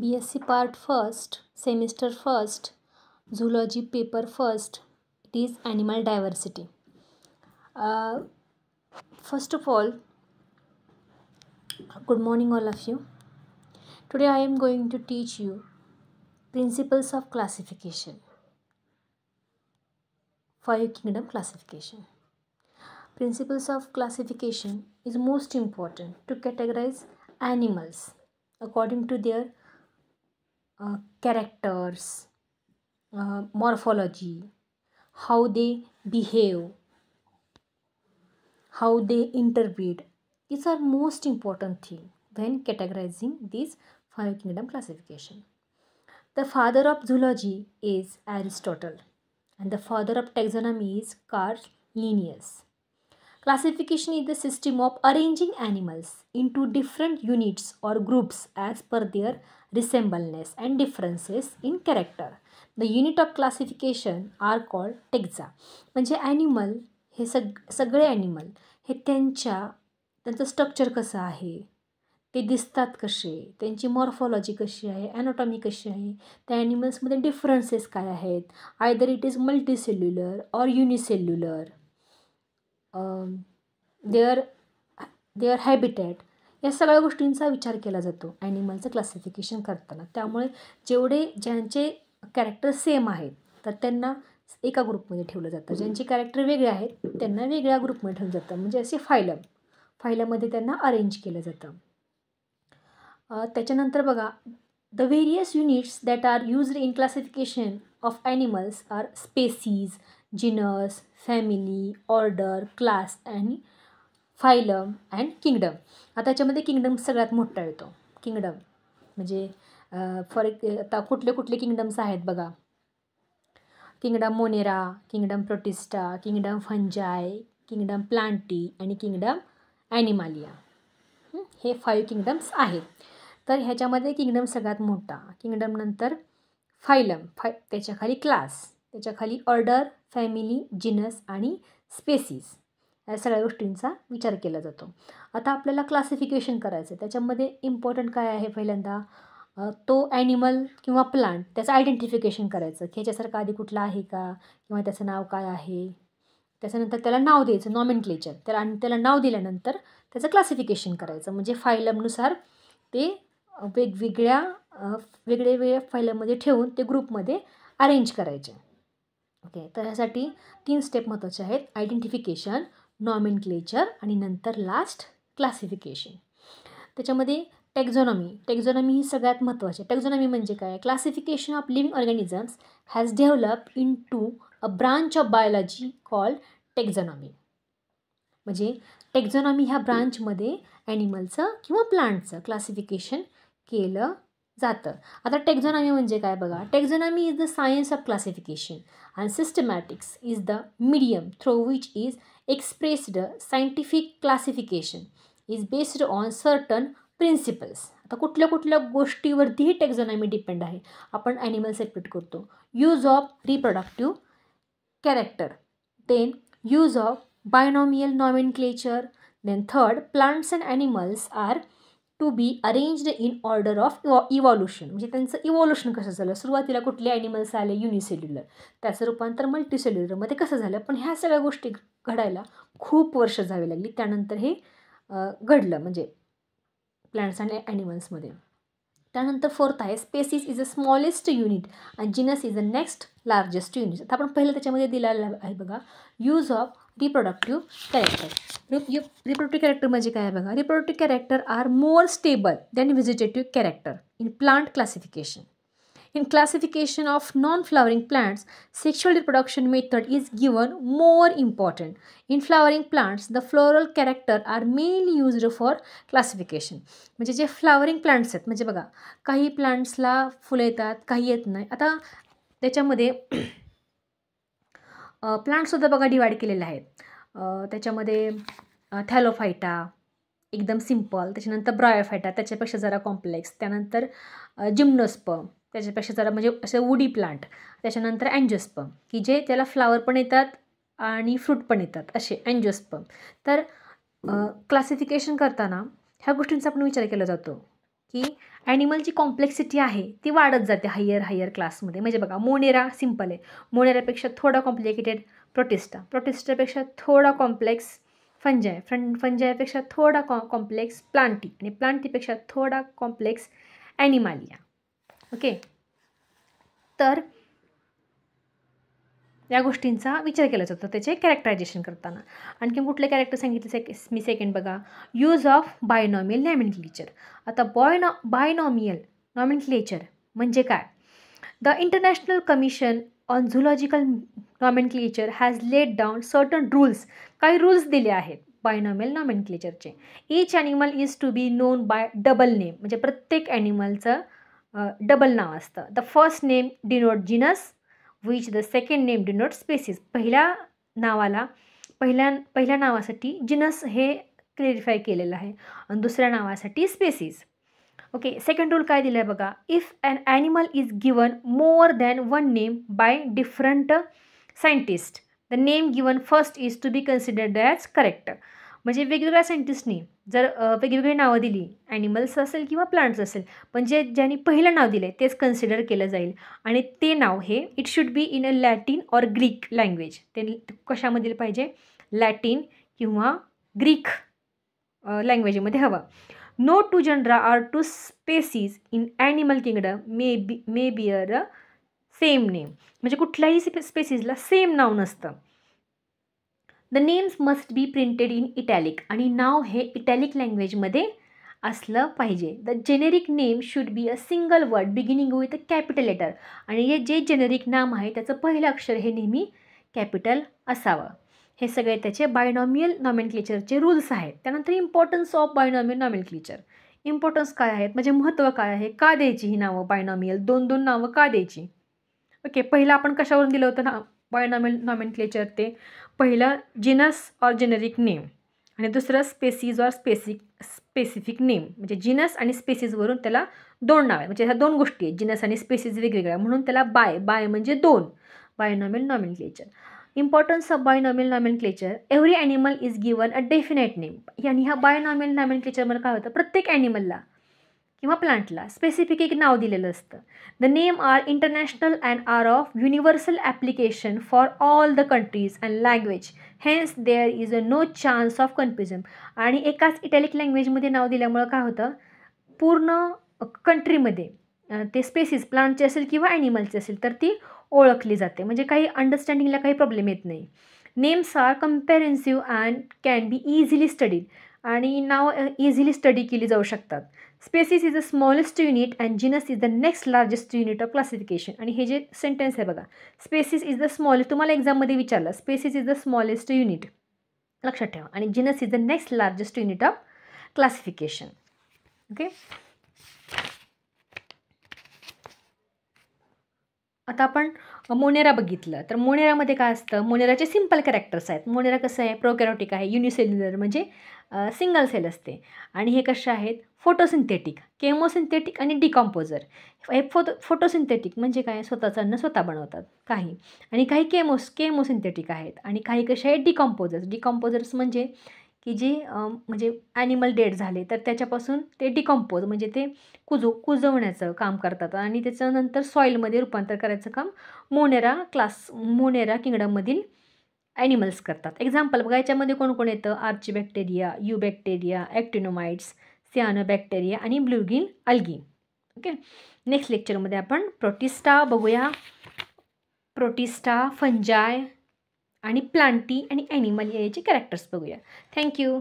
BSc part first, semester first, zoology paper first, it is animal diversity. First of all, good morning all of you. Today I am going to teach you principles of classification. 5 kingdom classification. Principles of classification is most important to categorize animals according to their characters, morphology, how they behave, how they interbreed. These are most important thing when categorizing these 5 kingdom classification. The father of zoology is Aristotle and the father of taxonomy is Carl Linnaeus. Classification is the system of arranging animals into different units or groups as per their resemblance and differences in character. The unit of classification are called taxa. म्हणजे animal हे सगळे animal हे त्यांचं structure कसं आहे, ते दिसतात कसे, त्यांची मॉर्फॉलॉजी कशी आहे, ॲनाटॉमी कशी आहे, त्या ॲनिमल्समध्ये डिफरन्सेस काय आहेत, either it is multicellular or unicellular, their habitat, या सगळ्या गोष्टींचा विचार केला जातो ॲनिमलचं क्लासिफिकेशन करताना. त्यामुळे ज्यांचे कॅरेक्टर सेम आहेत तर त्यांना एका ग्रुपमध्ये ठेवलं जातं, ज्यांचे कॅरेक्टर वेगळे आहेत त्यांना वेगळ्या ग्रुपमध्ये ठेवलं जातं, म्हणजे असे फायलममध्ये त्यांना अरेंज केलं जातं. त्याच्यानंतर बघा, the various units that are used in classification of animals are species, genus, family, order, class आणि फायलम अँड किंगडम. आता त्याच्यामध्ये किंगडम सगळ्यात मोठा येतो. किंगडम म्हणजे आता कुठले किंगडम्स आहेत बघा, kingdom Monera, kingdom protista, kingdom फंजाय, kingdom Plantae आणि किंगडम ॲनिमालिया. हे 5 किंगडम्स आहेत. तर ह्याच्यामध्ये किंगडम सगळ्यात मोठा, किंगडम नंतर फायलम, त्याच्याखाली क्लास, त्याच्याखाली ऑर्डर, फॅमिली, जिनस आणि स्पेसीज, या सगळ्या गोष्टींचा विचार केला जातो. आता आपल्याला क्लासिफिकेशन करायचं, त्याच्यामध्ये इम्पॉर्टंट काय आहे, पहिल्यांदा तो ॲनिमल किंवा प्लांट त्याचं आयडेंटिफिकेशन करायचं की ह्याच्यासारखं आधी कुठला आहे का, किंवा त्याचं नाव काय आहे. त्याच्यानंतर त्याला नाव द्यायचं, नॉमेनक्लेचर, आणि त्याला नाव दिल्यानंतर त्याचं क्लासिफिकेशन करायचं, म्हणजे फायलमनुसार ते वेगवेगळ्या फायलममध्ये ठेवून ते ग्रुपमध्ये अरेंज करायचे. ओके, तर ह्यासाठी 3 स्टेप महत्त्वाचे आहेत, आयडेंटिफिकेशन, नॉमेनक्लेचर आणि नंतर लास्ट क्लासिफिकेशन. त्याच्यामध्ये टेक्झॉनॉमी ही सगळ्यात महत्त्वाची. टेक्झॉनॉमी म्हणजे काय, classification of living organisms has developed into a branch of biology called taxonomy. म्हणजे टेक्झॉनॉमी ह्या ब्रांचमध्ये ॲनिमलचं किंवा प्लांटचं क्लासिफिकेशन केलं जातं. आता टेक्झॉनॉमी म्हणजे काय बघा, taxonomy is the science of classification and systematics is the medium through which is expressed scientific classification is based on certain principles. आता कुठल्या गोष्टीवरती ही टेक्झॉनॉमी डिपेंड आहे. आपण ॲनिमल सेपरेट करतो, use of reproductive character, then use of binomial nomenclature, then third, plants and animals are to be arranged in order of evolution, म्हणजे त्यांचं evolution कसं झालं, सुरुवातीला कुठले ॲनिमल्स आले युनिसेल्युलर, त्याचं रूपांतर मल्टीसेल्युलरमध्ये कसं झालं. पण ह्या सगळ्या गोष्टी घडायला खूप वर्ष जावी लागली, त्यानंतर हे घडलं, म्हणजे प्लांट्स अँड ॲनिमल्समध्ये. त्यानंतर फोर्थ आहे, species is a smallest unit and genus is a next largest unit. आता आपण पहिलं त्याच्यामध्ये दिलेलं आहे बघा, use of reproductive character. Reproductive character म्हणजे काय बघा, reproductive character are more stable than vegetative character in plant classification. In classification of non-flowering plants, sexual reproduction method is given more important. In flowering plants, the floral character are mainly used for classification. म्हणजे जे flowering plants आहेत, म्हणजे बघा काही प्लांट्सला फुलं येतात, काही येत नाही. आता त्याच्यामध्ये प्लांटसुद्धा बघा डिवाईड केलेले आहेत. त्याच्यामध्ये थॅलोफायटा एकदम सिम्पल, त्याच्यानंतर ब्रायोफायटा त्याच्यापेक्षा जरा कॉम्प्लेक्स, त्यानंतर जिम्नोस्पर्म त्याच्यापेक्षा जरा म्हणजे असे वुडी प्लांट, त्याच्यानंतर अँजिओस्पर्म की जे त्याला फ्लावर पण येतात आणि फ्रूट पण येतात, असे अँजिओस्पर्म. तर क्लासिफिकेशन करताना ह्या गोष्टींचा आपण विचार केला जातो की ॲनिमलची कॉम्प्लेक्सिटी आहे ती वाढत जाते हायर क्लासमध्ये. म्हणजे बघा, मोनेरा सिम्पल आहे, मोनेरापेक्षा थोडा कॉम्प्लिकेटेड प्रोटिस्टा, प्रोटिस्टापेक्षा थोडा कॉम्प्लेक्स फंजाय, फंजायपेक्षा थोडा कॉम्प्लेक्स प्लांटी, आणि प्लांटीपेक्षा थोडा कॉम्प्लेक्स ॲनिमालिया. ओके, तर या गोष्टींचा विचार केला जातो त्याचे कॅरेक्टरायझेशन करताना. आणखी कुठले कॅरेक्टर सांगितले मी सेकंड बघा, यूज ऑफ बायनॉमियल नॉमेनक्लेचर. आता बायनॉमियल नॉमेनक्लेचर म्हणजे काय? The International Commission on Zoological Nomenclature has laid down certain rules. काही रूल्स दिले आहेत बायनॉमियल नॉमेनक्लेचरचे. Each animal is to be known by double name, म्हणजे प्रत्येक ॲनिमलचं डबल नाव असतं. The first name denote genus which the second name denote species. पहिल्या नावासाठी जिनस हे क्लेरिफाय केलेलं आहे आणि दुसऱ्या नावासाठी स्पेसिस. ओके, सेकंड रूल काय दिलं आहे बघा, if an animal is given more than one name by different scientist, the name given first is to be considered as correct. म्हणजे वेगवेगळ्या सायंटिस्टनी जर वेगवेगळी नावं दिली, ॲनिमल्स असेल किंवा प्लांट्स असेल, पण ज्यांनी पहिलं नाव दिलं आहे तेच कन्सिडर केलं जाईल. आणि ते नाव हे it should be in a Latin or Greek language. ते कशामध्ये पाहिजे? लॅटिन किंवा ग्रीक लँग्वेजमध्ये हवं. No two genera are two species in animal kingdom may bear a same name. म्हणजे कुठल्याही स्पेसीजला सेम नाव नसतं. The names must be printed in italic, आणि नाव हे इटॅलिक लँग्वेजमध्ये असलं पाहिजे. The generic name should be a single word beginning with a capital letter, आणि हे जे जेनेरिक नाम आहे त्याचं पहिलं अक्षर हे नेहमी कॅपिटल असावं. हे सगळे त्याचे बायनॉमियल नॉमेनक्लेचरचे रूल्स आहेत. त्यानंतर importance of binomial nomenclature. Importance काय आहेत, म्हणजे महत्त्व काय आहे, का द्यायची ही नावं बायनॉमियल, दोन नावं का द्यायची? ओके, पहिलं आपण कशावरून दिलं होतं ना बायनॉमियल नॉमेनक्लेचर? ते पहिलं जिनस ऑर जेनेरिक नेम, आणि दुसरं स्पेसीज ऑर स्पेसिफिक नेम. म्हणजे जिनस आणि स्पेसीजवरून त्याला दोन नाव आहे, म्हणजे ह्या दोन गोष्टी आहेत, जिनस आणि स्पेसीज वेगवेगळ्या, म्हणून त्याला बाय म्हणजे दोन, binomial nomenclature. Importance of binomial nomenclature. Every animal is given a definite name. आणि ह्या बायनॉमियल नॉमेनक्लेचरमध्ये काय होतं, प्रत्येक ॲनिमलला किंवा प्लांटला स्पेसिफिक एक नाव दिलेलं असतं. The name are international and are of universal application for all the countries and language, hence there is a no chance of confusion. आणि एकाच इटॅलिक लँग्वेजमध्ये नाव दिल्यामुळं काय होतं, पूर्ण कंट्रीमध्ये ते स्पेसीस प्लांटचे असेल किंवा ॲनिमलचे असेल तर ती ओळखली जाते, म्हणजे काही अंडरस्टँडिंगला काही प्रॉब्लेम येत नाही. Names are comprehensive and can be easily studied, आणि नाव इझिली स्टडी केली जाऊ शकतात. Species is the smallest unit and genus is the next largest unit of classification. आणि हे जे सेंटेन्स आहे बघा, स्पेसीस इज द स्मॉलेस्ट, तुम्हाला एक्झाममध्ये विचारलं, species is the smallest unit, लक्षात ठेवा, आणि genus is the next largest unit of classification. Okay, आता आपण मोनेरा बघितलं, तर मोनेरामध्ये काय असतं, मोनेराचे सिंपल कॅरेक्टर्स आहेत. मोनेरा कसं आहे, प्रोकॅरियोटिक आहे, युनिसेल्युलर म्हणजे सिंगल सेल असते, आणि हे कसे आहेत, फोटोसिंथेटिक, केमोसिंथेटिक आणि डिकॉम्पोजर. हे फोटोसिंथेटिक म्हणजे काय, स्वतःचं अन्न स्वतः बनवतात काही, आणि काही केमोसिंथेटिक आहेत, आणि काही कसे आहेत, डिकॉम्पोजर्स म्हणजे की जे म्हणजे ॲनिमल डेड झाले तर त्याच्यापासून ते डिकॉम्पोज म्हणजे ते कुजवण्याचं काम करतात, आणि त्याच्यानंतर सॉईलमध्ये रूपांतर करायचं काम मोनेरा किंगडममधील ॲनिमल्स करतात. एक्झाम्पल बघा, याच्यामध्ये कोण येतं, आर्चिबॅक्टेरिया, युबॅक्टेरिया, ॲक्टिनोमाइट्स, सियानोबॅक्टेरिया आणि ब्लूगिल अल्गी. ओके, नेक्स्ट लेक्चरमध्ये आपण प्रोटिस्टा बघूया. प्रोटिस्टा, फंजाय आणि प्लांटी आणि ॲनिमल याचे कॅरेक्टर्स बघूया. थँक्यू.